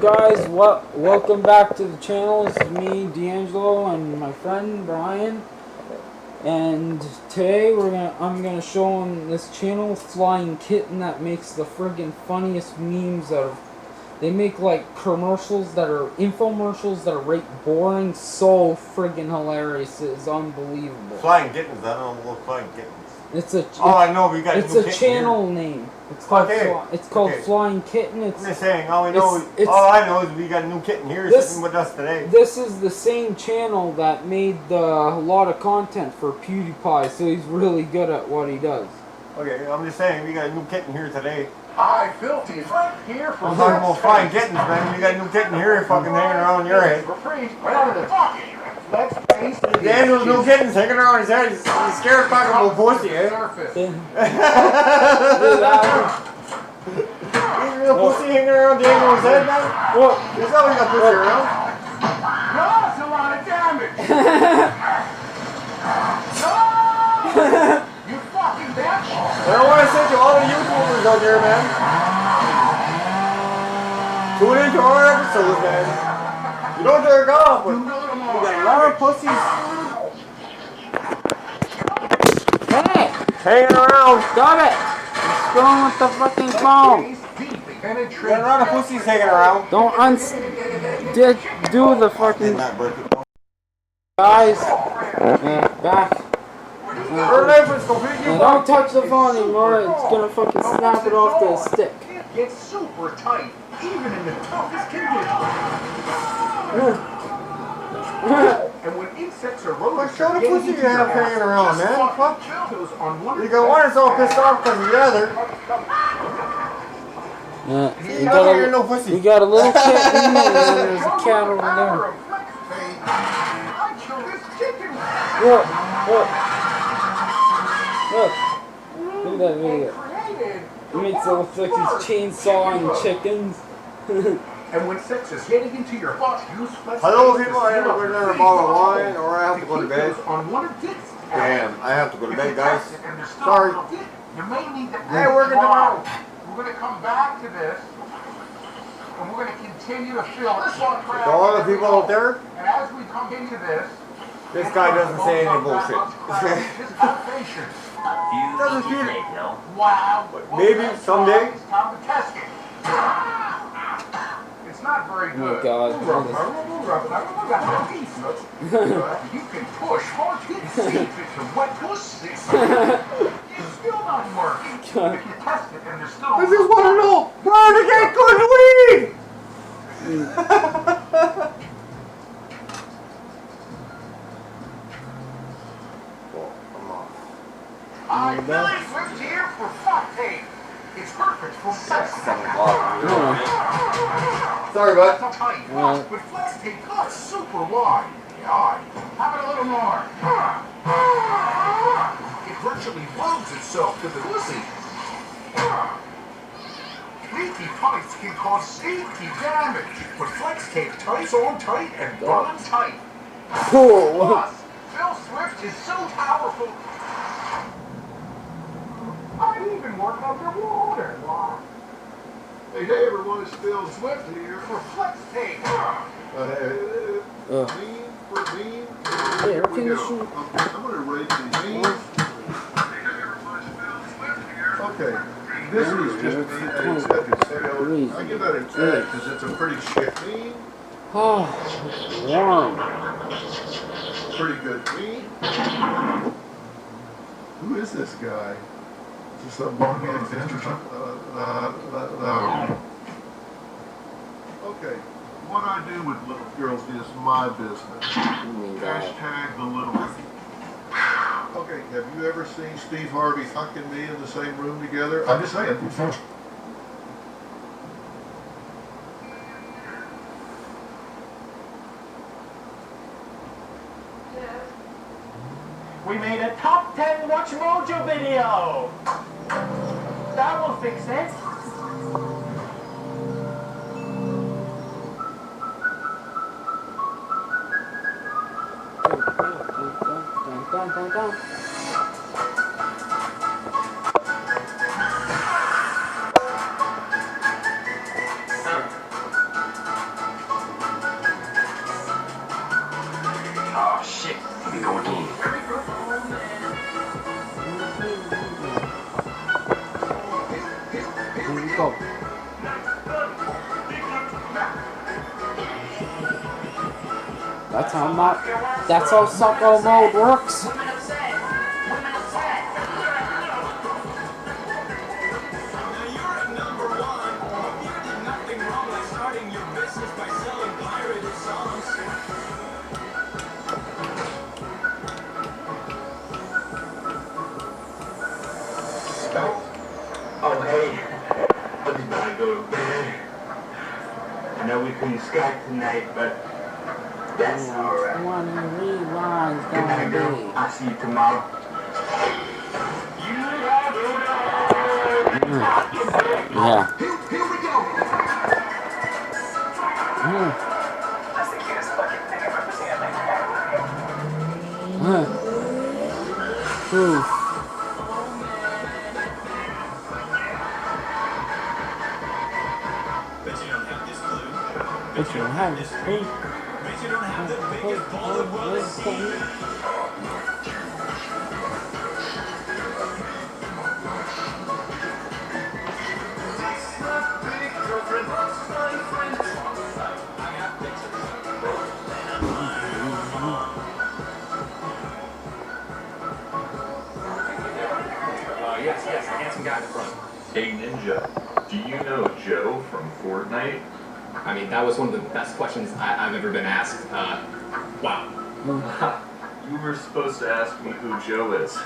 Guys, welcome back to the channel. This is me, D'Angelo, and my friend Brian. And today I'm gonna show on this channel Flying Kitten that makes the friggin' funniest memes out of. They make like commercials that are infomercials that are right boring, so friggin' hilarious. It's unbelievable. Flying Kittens. I don't know what Flying Kittens. I know we got. It's a channel name. It's called Flying Kitten. I'm just saying. All I know is we got a new kitten here sitting with us today. This is the same channel that made a lot of content for PewDiePie, so he's really good at what he does. Okay, I'm just saying we got a new kitten here today. Hi, Filthy Frank here from. I'm talking about Flying Kittens, man. We got a new kitten here, fucking hanging around your head. For free, right out of the pocket. Let's face it. Daniel's new kitten's hanging around his head. He's scared talking about pussy, eh? Ain't real pussy hanging around Daniel's head, man? What? There's always got pussy around. No, it's a lot of damage. No! You fucking bitch! I don't want to say to all the YouTubers out there, man. Tune into our episodes, man. You don't jerk off, but we got a lot of pussies. Hey! Hanging around. Stop it! What's going with the fucking phone? We got a lot of pussies hanging around. Don't do the fucking... Guys, back. Her life is completely don't touch the phone anymore, it's gonna fucking snap it off the stick. It's super tight, even in the toughest conditions. And when insects are rodents, show the pussy you have hanging around, man. Fuck. You got one that's all pissed off because of the other. Yeah, you got a little cat in there, and there's a cat over there. Look. Look at that video. He makes it look like he's chainsawing chickens. And when sex is getting into your butt, use flex. Hello, people. I have to go to a bottle of wine, or I have to go to bed. On one of this. Damn, I have to go to bed, guys. Sorry. You may need to. Hey, working tomorrow. We're going to come back to this, and we're going to continue to fill this one. To all the people out there, and as we come into this guy doesn't say any bullshit. Doesn't feel it. Wow. But maybe someday. It's time to test it. It's not very good. Oh God. You can push hard to see if it's a wet pussy. It's still not working. If you test it and there's still. I just want to know where to get good weed. I really lived here for fuck tape. It's perfect for sex. Sorry, bud. But flex tape cuts super wide. Yeah, have it a little more. It virtually welds itself to the pussy. Leaky pipes can cause safety damage, but flex tape ties on tight and bonds tight. Cool. Plus, Phil Swift is so powerful. I even work underwater. Hey, everyone, it's Phil Swift here for Flex Tape. Lean for lean. Hey, Here we go. I'm going to rate the lean. Okay, this is just me at a 7. I give that a 10 because it's a pretty shit lean. Oh, it's warm. Pretty good lean. Who is this guy? Is this a long-headed bitch or something? Okay, what I do with little girls is my business. Hashtag the little girl. Okay, have you ever seen Steve Harvey fucking me in the same room together? I'm just saying. We made a top 10 Watch Mojo video! That will fix it. That's how sucko mode works. Oh, hey. I just gotta go to bed. I know we couldn't Skype tonight, but that's alright. Good night, girl. I'll see you tomorrow. Yeah. Here we go. That's the cutest fucking thing I've ever seen in my life. Oof. Bet you don't have this clue. But you don't have this clue. Bet you don't have the biggest ball the world has seen. Yes, the handsome guy in the front. Hey Ninja, do you know Joe from Fortnite? I mean, that was one of the best questions I've ever been asked. Wow. You were supposed to ask me who Joe is.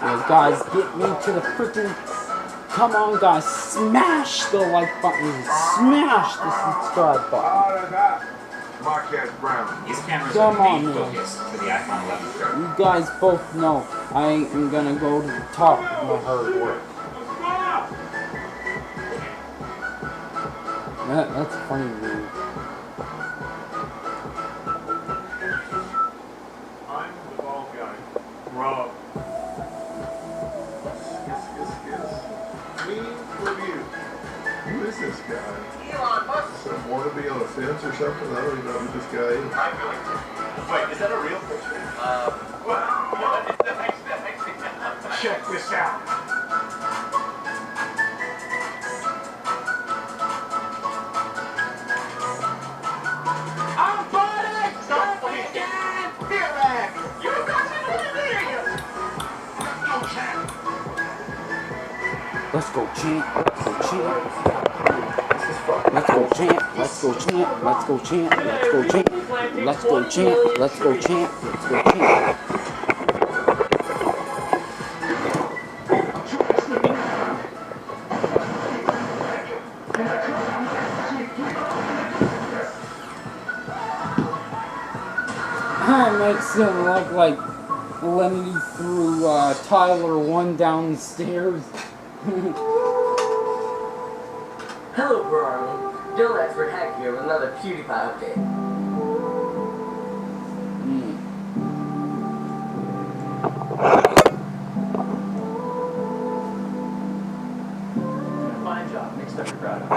Well, guys, get me to the freaking... Come on, guys, smash the like button. Smash the subscribe button. Marquez Brown. These cameras Come are on, main man. focus for the iPhone 11 Pro. You guys both know I ain't gonna go to the top of my hard work. That's funny, dude. I'm the bald guy. Rob. Clean review. Who is this guy? Elon Musk. Some wannabe on a fence or something? I don't even know who this guy is. Wait, is that a real picture? Check this out. I'm fighting! Stop again! Feel that! You're Let's go, champ. Let's go, champ. Let's go, champ. Let's go, champ. Let's go, champ. Let's go, champ. Let's go, champ. Let's go, champ. Let's go, champ. It makes him look like Lenny threw Tyler one downstairs. Hello, Brian. Dill Expert Hack here with another PewDiePie update. Fine job. Make stuff you're proud of.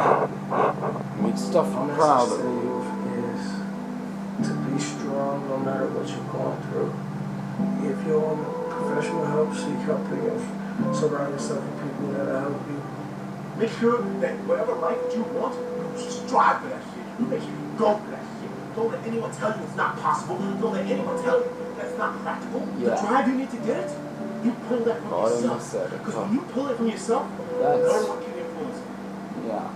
Make stuff I'm My proud message to of. you is to be strong no matter what you're going through. If you want professional help, seek help and surround yourself with people that help you. Make sure that whatever life you want, you strive for that shit. You make sure you go for that shit. Don't let anyone tell you it's not possible. Don't let anyone tell you that's not practical. Yeah. The drive you need to get it, you pull that from yourself. Because when you pull it from yourself, no one can influence it. Yeah.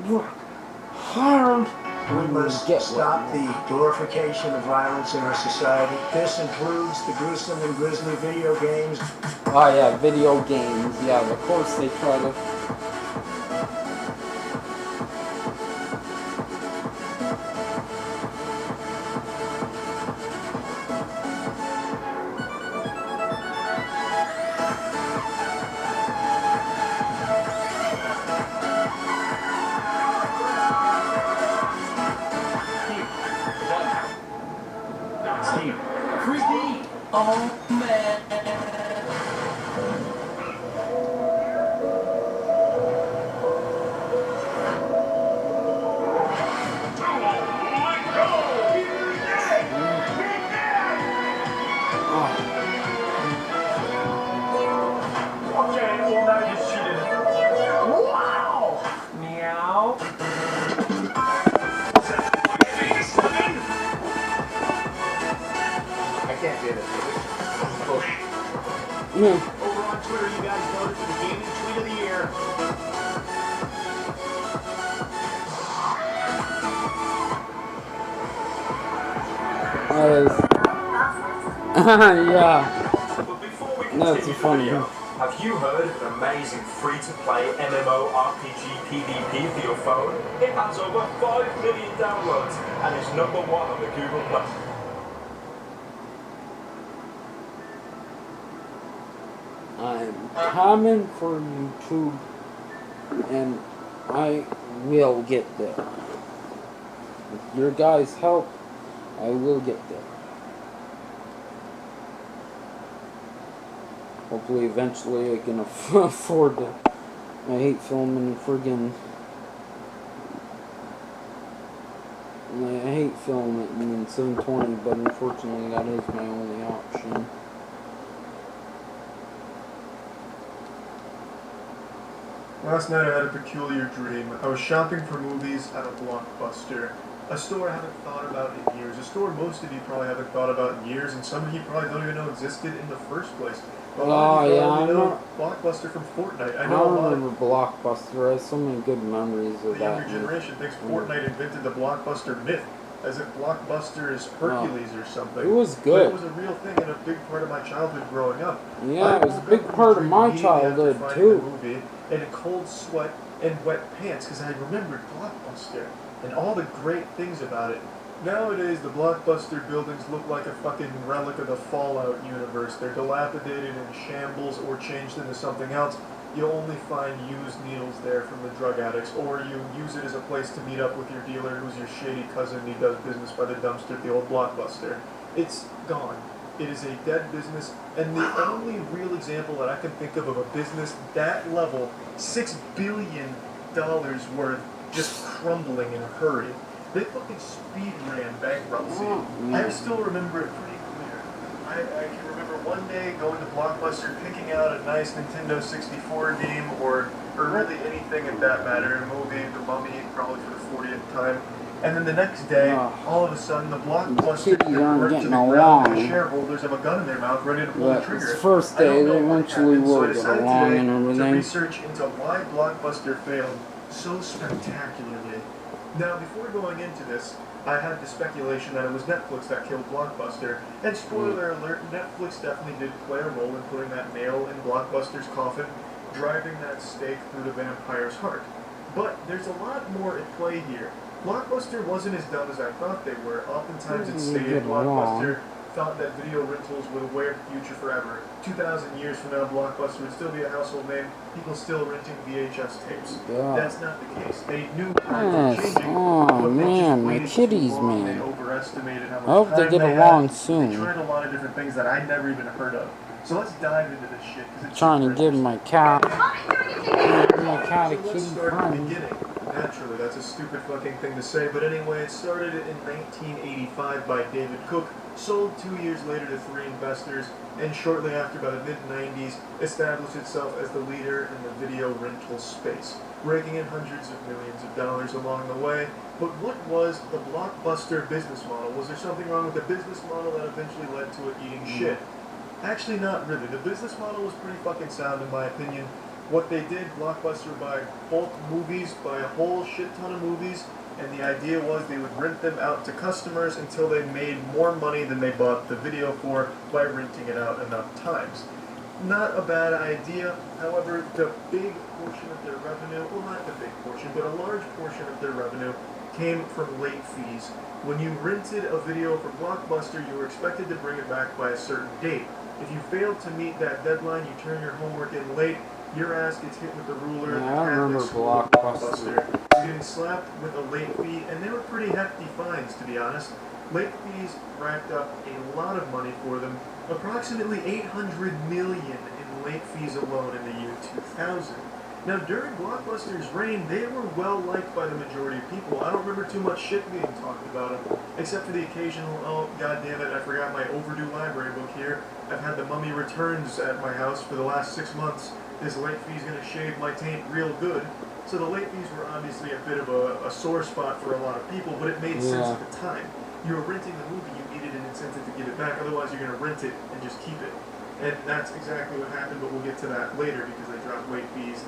Work hard. We must stop the glorification of violence in our society. This includes the gruesome and grisly video games. Oh yeah, video games. Yeah, of course they try to. Steve. Freaky! Oh, man. Oh. Over on Twitter, you guys voted for the gaming tweet of the year. Yeah, But before we that's continue the funny. video, have you heard of an amazing free-to-play MMORPG PvP for your phone? It has over 5 million downloads and is #1 on the Google Play. I'm coming for YouTube, and I will get there. With your guys' help, I will get there. Hopefully, eventually, I can afford it. I hate filming friggin'. I hate filming it in 720, but unfortunately, that is my only option. Last night I had a peculiar dream. I was shopping for movies at a Blockbuster. A store I haven't thought about in years. A store most of you probably haven't thought about in years, and some of you probably don't even know existed in the first place. But I know Blockbuster from Fortnite. I know a lot remember Blockbuster. I have so many good memories of the that. younger generation thinks Fortnite invented the Blockbuster myth, as if Blockbuster is Hercules or something. It was But good. it was a real thing and a big part of my childhood growing up. Yeah, it was a big part of my childhood too. Movie in a cold sweat and wet pants because I remembered Blockbuster and all the great things about it. Nowadays, the Blockbuster buildings look like a fucking relic of the Fallout universe. They're dilapidated and shambles or changed into something else. You'll only find used needles there from the drug addicts, or you use it as a place to meet up with your dealer who's your shady cousin and he does business by the dumpster at the old Blockbuster. It's gone. It is a dead business, and the only real example that I can think of a business that level, $6 billion worth, just crumbling in a hurry. They fucking speed ran bankruptcy. I still remember it pretty clear. I can remember one day going to Blockbuster, picking out a nice Nintendo 64 game, or really anything in that matter, a movie, The Mummy, probably for the 40th time. And then the next day, all of a sudden, the Blockbuster worked to the ground, and the shareholders have a gun in their mouth, ready to pull the trigger. The first day, they eventually will get along and everything. To research into why Blockbuster failed so spectacularly. Now, before going into this, I had the speculation that it was Netflix that killed Blockbuster. And spoiler alert, Netflix definitely did play a role in putting that nail in Blockbuster's coffin, driving that stake through the vampire's heart. But there's a lot more at play here. Blockbuster wasn't as dumb as I thought they were. Oftentimes it's stated Blockbuster thought that video rentals were the way of the future forever. 2,000 years from now, Blockbuster would still be a household name. People still renting VHS tapes. That's not the case. They knew times were changing. Oh man, my kitties, man. They overestimated how much I hope they time get they along had. soon. They tried a lot of different things that I never even heard of. So let's dive into this shit. It's trying to give my cat a kitty Let's start at the friend. beginning. Naturally, that's a stupid fucking thing to say, but anyway, it started in 1985 by David Cook, sold 2 years later to 3 investors, and shortly after, by the mid-90s, established itself as the leader in the video rental space, raking in hundreds of millions of dollars along the way. But what was the Blockbuster business model? Was there something wrong with the business model that eventually led to it eating shit? Actually, not really. The business model was pretty fucking sound, in my opinion. What they did, Blockbuster would buy bulk movies, buy a whole shit ton of movies, and the idea was they would rent them out to customers until they made more money than they bought the video for by renting it out enough times. Not a bad idea. However, the big portion of their revenue, well, not the big portion, but a large portion of their revenue came from late fees. When you rented a video from Blockbuster, you were expected to bring it back by a certain date. If you failed to meet that deadline, you turn your homework in late, your ass gets hit with the ruler. Yeah, I remember Blockbuster. You're getting slapped with a late fee, and they were pretty hefty fines, to be honest. Late fees racked up a lot of money for them, approximately $800 million in late fees alone in the year 2000. Now, during Blockbuster's reign, they were well liked by the majority of people. I don't remember too much shit being talked about them, except for the occasional, oh, goddammit, I forgot my overdue library book here. I've had the Mummy Returns at my house for the last 6 months. This late fee's gonna shave my taint real good. So the late fees were obviously a bit of a sore spot for a lot of people, but it made sense at the time. You were renting the movie, you needed an incentive to get it back, otherwise you're gonna rent it and just keep it. And that's exactly what happened, but we'll get to that later because they dropped late fees.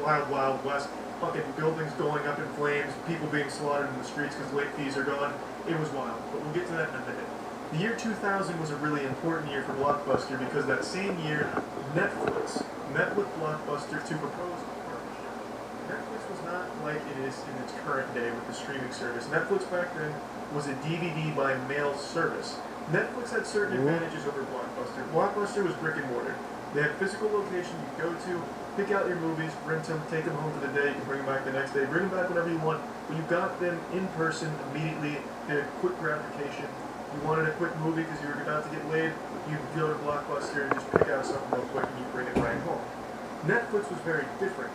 Wild, Wild West, fucking buildings going up in flames, people being slaughtered in the streets because late fees are gone. It was wild, but we'll get to that in a minute. The year 2000 was a really important year for Blockbuster because that same year, Netflix met with Blockbuster to propose a partnership. Netflix was not like it is in its current day with the streaming service. Netflix back then was a DVD by mail service. Netflix had certain advantages over Blockbuster. Blockbuster was brick and mortar. They had physical locations you go to, pick out your movies, rent them, take them home for the day, you can bring them back the next day, bring them back whenever you want, but you got them in person immediately, did a quick gratification. You wanted a quick movie because you were about to get laid, you'd go to Blockbuster and just pick out something real quick and you'd bring it right home. Netflix was very different.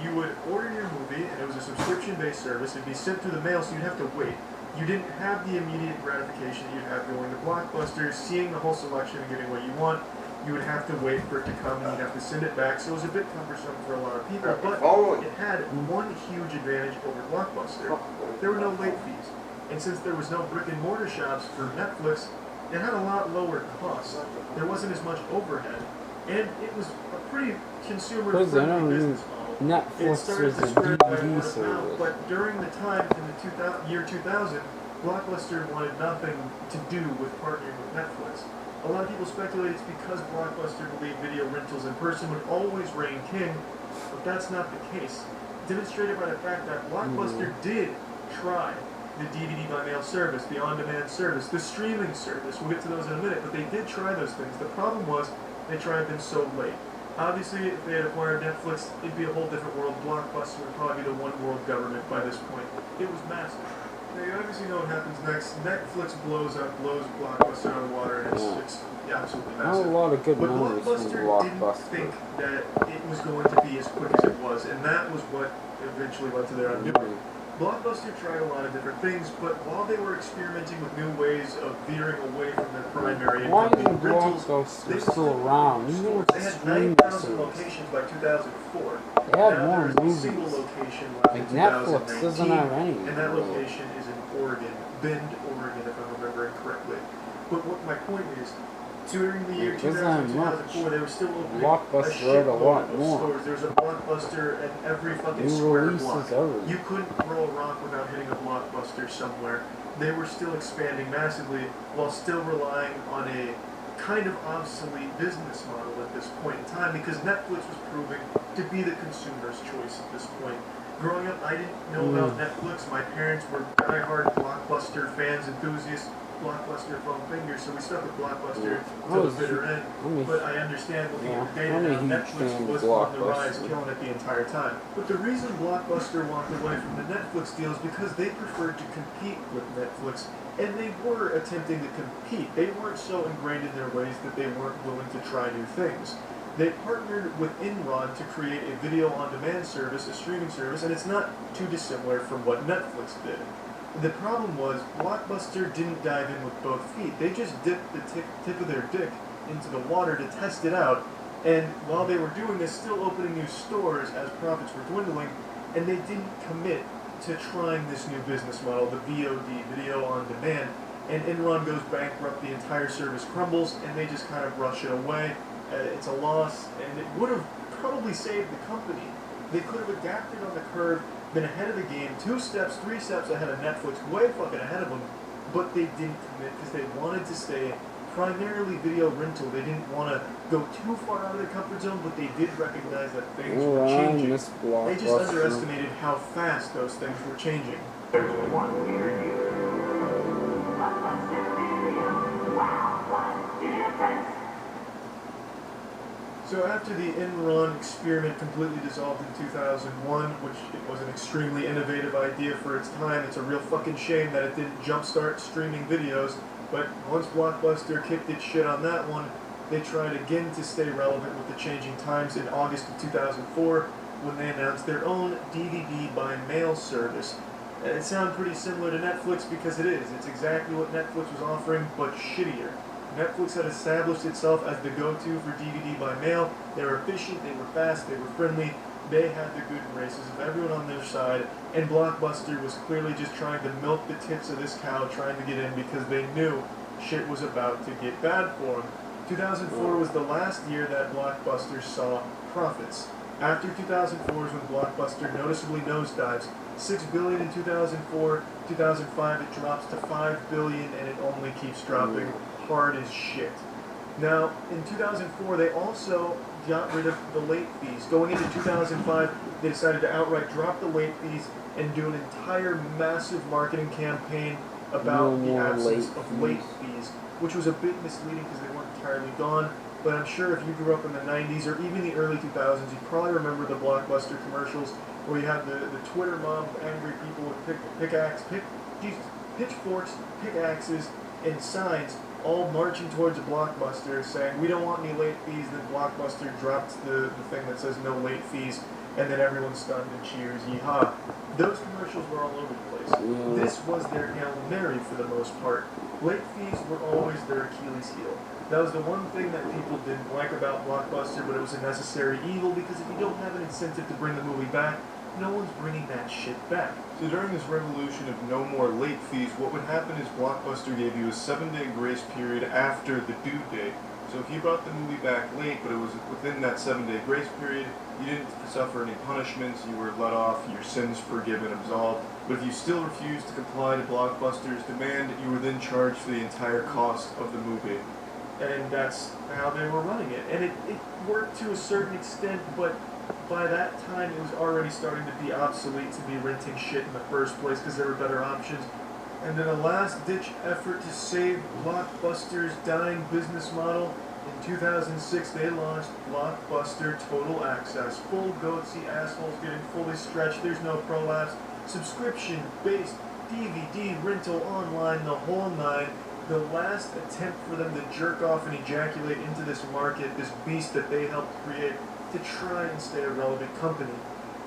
You would order your movie, and it was a subscription-based service. It'd be sent through the mail, so you'd have to wait. You didn't have the immediate gratification that you'd have going to Blockbuster, seeing the whole selection and getting what you want. You would have to wait for it to come, and you'd have to send it back, so it was a bit cumbersome for a lot of people, but it had one huge advantage over Blockbuster. There were no late fees, and since there was no brick-and-mortar shops for Netflix, it had a lot lower costs. There wasn't as much overhead, and it was a pretty consumer-friendly business model. Netflix was a DVD service. But during the time in the year 2000, Blockbuster wanted nothing to do with partnering with Netflix. A lot of people speculate it's because Blockbuster believed video rentals in person would always reign king, but that's not the case. Demonstrated by the fact that Blockbuster did try the DVD by mail service, the on-demand service, the streaming service. We'll get to those in a minute, but they did try those things. The problem was they tried them so late. Obviously, if they had acquired Netflix, it'd be a whole different world. Blockbuster would probably be the one world government by this point. It was massive. Now, you obviously know what happens next. Netflix blows Blockbuster out of the water, and it's absolutely massive. Not a lot of good but memories from Blockbuster didn't Blockbuster. think that it was going to be as quick as it was, and that was what eventually led to their undoing. Blockbuster tried a lot of different things, but while they were experimenting with new ways of veering away from their primary Why income, isn't rentals, Blockbuster still around? Even with they the had streaming 9,000 service. locations by 2004. They had Now more there is a movies. single location left Like in Netflix 2019, doesn't have any. and that location is in Oregon, Bend, Oregon, if I'm remembering correctly. But what my point is, during the year It 2000 doesn't have 2004, they were still opening Blockbuster a had a lot shitload of more. stores. There was a Blockbuster at every fucking New square releases block. everywhere. You couldn't throw a rock without hitting a Blockbuster somewhere. They were still expanding massively while still relying on a kind of obsolete business model at this point in time because Netflix was proving to be the consumer's choice at this point. Growing up, I didn't know about Netflix. My parents were diehard Blockbuster fans, enthusiasts. Blockbuster phone fingers, so we stuck with Blockbuster till the bitter end. But I understand looking at the data now, Netflix was on the rise, killing it the entire time. But the reason Blockbuster walked away from the Netflix deal is because they preferred to compete with Netflix, and they were attempting to compete. They weren't so ingrained in their ways that they weren't willing to try new things. They partnered with Enron to create a video on demand service, a streaming service, and it's not too dissimilar from what Netflix did. The problem was Blockbuster didn't dive in with both feet. They just dipped the tip of their dick into the water to test it out, and while they were doing this, still opening new stores as profits were dwindling, and they didn't commit to trying this new business model, the VOD, video on demand, and Enron goes bankrupt, the entire service crumbles, and they just kind of brush it away. It's a loss, and it would have probably saved the company. They could have adapted on the curve, been ahead of the game, 2 steps, 3 steps ahead of Netflix, way fucking ahead of them, but they didn't commit because they wanted to stay primarily video rental. They didn't want to go too far out of their comfort zone, but they did recognize that things were changing. They just underestimated how fast those things were changing. There's one near you. Wow, what difference? So after the Enron experiment completely dissolved in 2001, which it was an extremely innovative idea for its time, it's a real fucking shame that it didn't jumpstart streaming videos, but once Blockbuster kicked its shit on that one, they tried again to stay relevant with the changing times in August of 2004 when they announced their own DVD by mail service. And it sounds pretty similar to Netflix because it is. It's exactly what Netflix was offering, but shittier. Netflix had established itself as the go-to for DVD by mail. They were efficient, they were fast, they were friendly, they had the good graces of everyone on their side, and Blockbuster was clearly just trying to milk the tits of this cow, trying to get in because they knew shit was about to get bad for them. 2004 was the last year that Blockbuster saw profits. After 2004 is when Blockbuster noticeably nosedives. $6 billion in 2004, 2005 it drops to $5 billion, and it only keeps dropping hard as shit. Now, in 2004, they also got rid of the late fees. Going into 2005, they decided to outright drop the late fees and do an entire massive marketing campaign about the absence of late fees, which was a bit misleading because they weren't entirely gone. But I'm sure if you grew up in the 90s or even the early 2000s, you probably remember the Blockbuster commercials where you had the Twitter mob of angry people with pitchforks, pickaxes, and signs all marching towards a Blockbuster saying, we don't want any late fees. Then Blockbuster dropped the thing that says no late fees, and then everyone stunned and cheers, yeehaw. Those commercials were all over the place. This was their Hail Mary for the most part. Late fees were always their Achilles heel. That was the one thing that people didn't like about Blockbuster, but it was a necessary evil because if you don't have an incentive to bring the movie back, no one's bringing that shit back. So during this revolution of no more late fees, what would happen is Blockbuster gave you a 7-day grace period after the due date. So if you brought the movie back late, but it was within that 7-day grace period, you didn't suffer any punishments, you were let off, your sins forgiven, absolved. But if you still refused to comply to Blockbuster's demand, you were then charged for the entire cost of the movie. And that's how they were running it. And it worked to a certain extent, but by that time it was already starting to be obsolete to be renting shit in the first place because there were better options. And in a last-ditch effort to save Blockbuster's dying business model, in 2006 they launched Blockbuster Total Access. Full goatsy assholes getting fully stretched, there's no prolapse, subscription-based DVD rental online, the whole nine. The last attempt for them to jerk off and ejaculate into this market, this beast that they helped create, to try and stay a relevant company.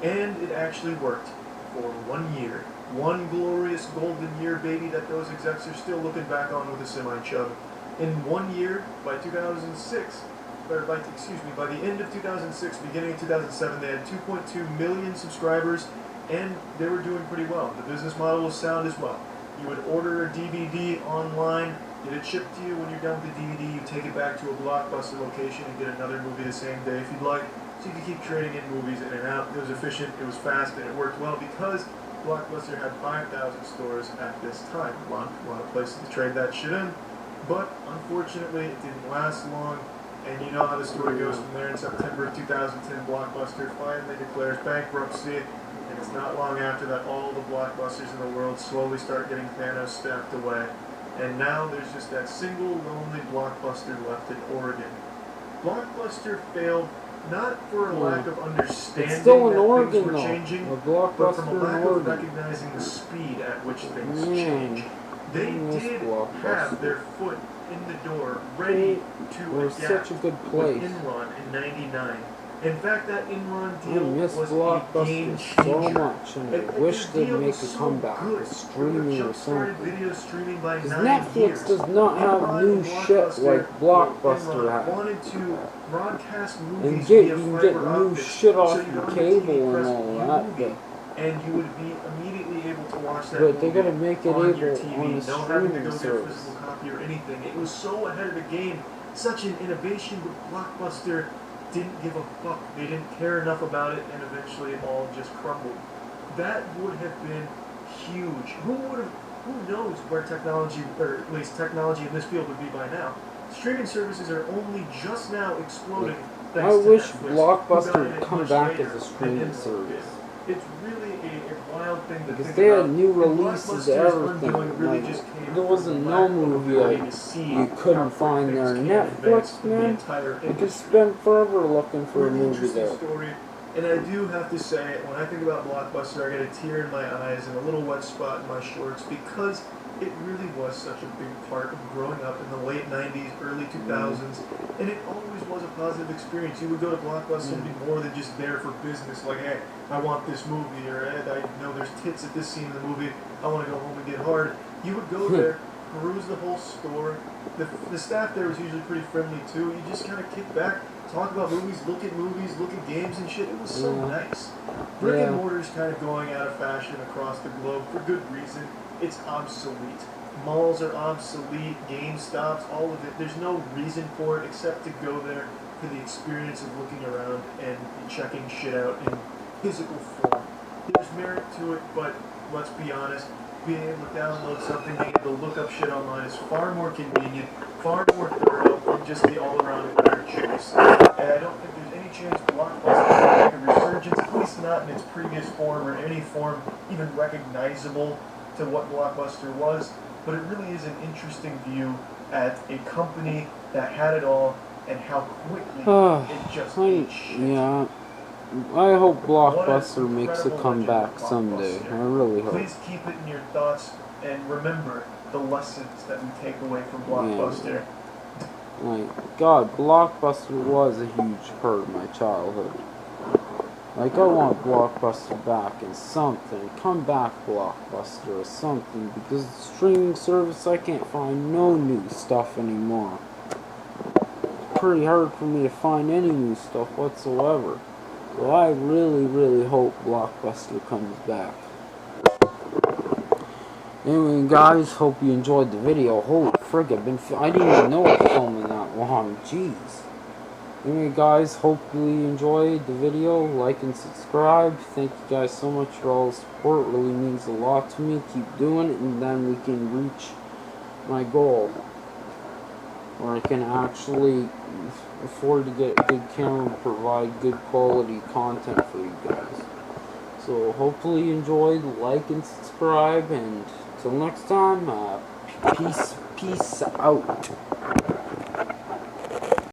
And it actually worked for 1 year. One glorious golden year, baby, that those execs are still looking back on with a semi-chub. In 1 year, by 2006, by the end of 2006, beginning of 2007, they had 2.2 million subscribers, and they were doing pretty well. The business model was sound as well. You would order a DVD online, get it shipped to you. When you're done with the DVD, you take it back to a Blockbuster location and get another movie the same day if you'd like. So you could keep trading in movies in and out. It was efficient, it was fast, and it worked well because Blockbuster had 5,000 stores at this time. A lot of places to trade that shit in. But unfortunately, it didn't last long. And you know how the story goes from there. In September of 2010, Blockbuster finally declares bankruptcy. And it's not long after that all the Blockbusters in the world slowly start getting Thanos stamped away. And now there's just that single lonely Blockbuster left in Oregon. Blockbuster failed not for a lack of understanding that things were changing, but from a lack of recognizing the speed at which things change. They did have their foot in the door, ready to adapt such a good place. with Enron in '99. In fact, that Enron deal miss was Blockbuster a game changer. so much, and I wish they'd make a comeback with streaming or something. Because Netflix does not have new shit like Blockbuster has. Wanted to broadcast And movies you via can get fiber new optics, shit off so you your go to cable TV, and press all view that, movie, and you would be immediately able to watch that but they movie gotta make it on your able TV, on the no having to go streaming get a service. physical copy or anything. It was so ahead of the game, such an innovation, but Blockbuster didn't give a fuck. They didn't care enough about it, and eventually it all just crumbled. That would have been huge. Who knows where technology, or at least technology in this field would be by now? Streaming services are only just now exploding. I wish Blockbuster would come back as a streaming service. It's really a wild thing to Because think they had about. new releases of everything. Really Like, there wasn't no movie you couldn't find there. Netflix, man, you could spend forever looking for a movie there. And I do have to say, when I think about Blockbuster, I get a tear in my eyes and a little wet spot in my shorts because it really was such a big part of growing up in the late 90s, early 2000s, and it always was a positive experience. You would go to Blockbuster and be more than just there for business, like, hey, I want this movie, or hey, I know there's tits at this scene in the movie, I want to go home and get hard. You would go there, peruse the whole store. The staff there was usually pretty friendly too. You just kind of kick back, talk about movies, look at games and shit. It was so nice. Brick and mortar's kind of going out of fashion across the globe for good reason. It's obsolete. Malls are obsolete, GameStops, all of it. There's no reason for it except to go there for the experience of looking around and checking shit out in physical form. There's merit to it, but let's be honest, being able to download something, being able to look up shit online is far more convenient, far more thorough, and just the all-around better choice. And I don't think there's any chance Blockbuster will make a resurgence, at least not in its previous form or any form even recognizable to what Blockbuster was. But it really is an interesting view at a company that had it all and how quickly it just ate shit. Yeah. I hope Blockbuster makes a comeback someday. I really hope. Please keep it in your thoughts and remember the lessons that we take away from Blockbuster. Yeah. Like, God, Blockbuster was a huge part of my childhood. Like, I want Blockbuster back in something. Come back, Blockbuster, or something. Because the streaming service, I can't find no new stuff anymore. It's pretty hard for me to find any new stuff whatsoever. So I really, really hope Blockbuster comes back. Anyway, guys, hope you enjoyed the video. Holy frig, I didn't even know I was filming that long. Jeez. Anyway, guys, hopefully you enjoyed the video. Like and subscribe. Thank you guys so much for all the support. It really means a lot to me. Keep doing it, and then we can reach my goal, where I can actually afford to get a good camera and provide good quality content for you guys. So hopefully you enjoyed. Like and subscribe, and till next time, peace out.